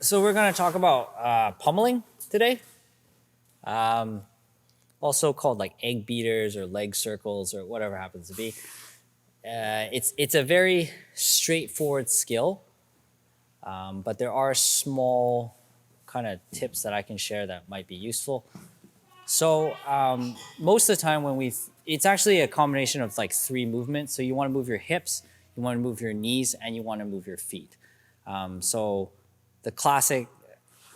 So we're going to talk about pummeling today, also called like egg beaters or leg circles or whatever happens to be. It's a very straightforward skill, but there are small kind of tips that I can share that might be useful. So most of the time it's actually a combination of like three movements. So you want to move your hips, you want to move your knees, and you want to move your feet. So the classic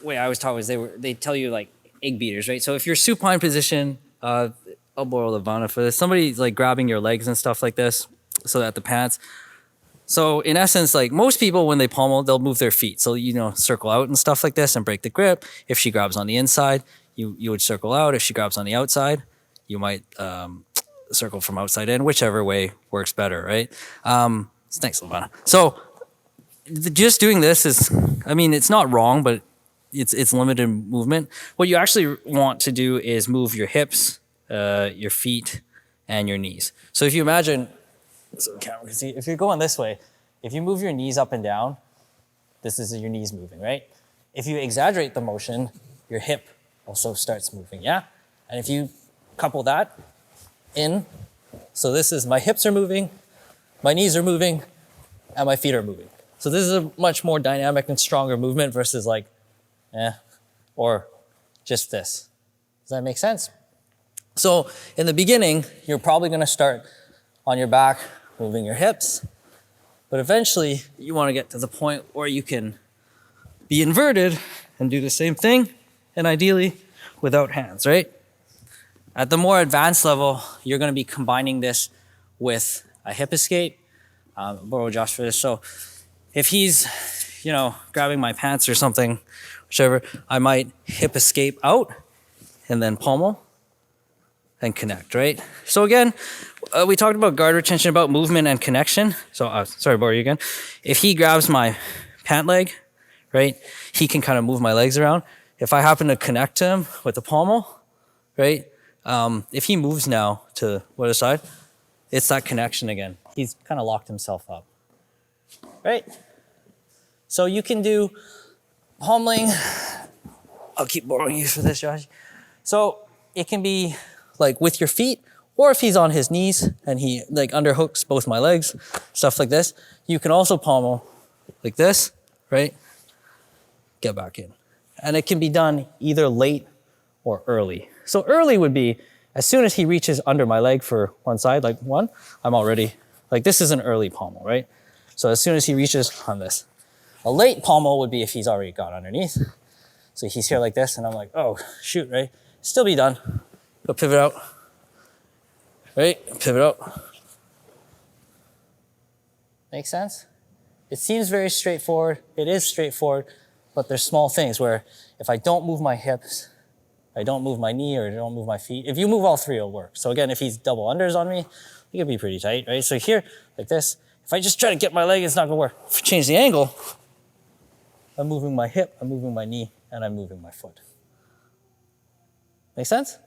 way I was taught was they tell you like egg beaters, right? So if you're supine position, I'll borrow Levana for this. Somebody's like grabbing your legs and stuff like this, so that the pants. So in essence, like most people when they pommel, they'll move their feet. So circle out and stuff like this and break the grip. If she grabs on the inside, you would circle out. If she grabs on the outside, you might circle from outside in, whichever way works better, right? Thanks, Levana. So just doing this is, it's not wrong, but it's limited movement. What you actually want to do is move your hips, your feet, and your knees. So if you imagine, so the camera can see, if you're going this way, if you move your knees up and down, this is your knees moving, right? If you exaggerate the motion, your hip also starts moving, yeah? And if you couple that in, so this is my hips are moving, my knees are moving, and my feet are moving. So this is a much more dynamic and stronger movement versus like, or just this. Does that make sense? So in the beginning, you're probably gonna start on your back, moving your hips, but eventually you wanna get to the point where you can be inverted and do the same thing, and ideally without hands, right? At the more advanced level, you're gonna be combining this with a hip escape. Borrow Josh for this. So if he's, grabbing my pants or something, whichever, I might hip escape out and then pommel and connect, right? So again, we talked about guard retention, about movement and connection. So sorry, borrow you again. If he grabs my pant leg, right, he can kind of move my legs around. If I happen to connect to him with the pommel, right, if he moves now to the other side, it's that connection again. He's kind of locked himself up, right? So you can do pommeling. I'll keep borrowing you for this, Josh. So it can be like with your feet, or if he's on his knees and he like underhooks both my legs, stuff like this. You can also pommel like this, right? Get back in. And it can be done either late or early. So early would be as soon as he reaches under my leg for one side, like one, I'm already, like this is an early pommel, right? So as soon as he reaches on this. A late pommel would be if he's already got underneath. So he's here like this and I'm like, oh, shoot, right? Still be done. Go pivot out, right? Pivot out. Make sense? It seems very straightforward. It is straightforward, but there's small things where if I don't move my hips, I don't move my knee or I don't move my feet. If you move all three, it'll work. So again, if he's double unders on me, it could be pretty tight, right? So here, like this, if I just try to get my leg, it's not gonna work. If I change the angle, I'm moving my hip, I'm moving my knee, and I'm moving my foot. Make sense?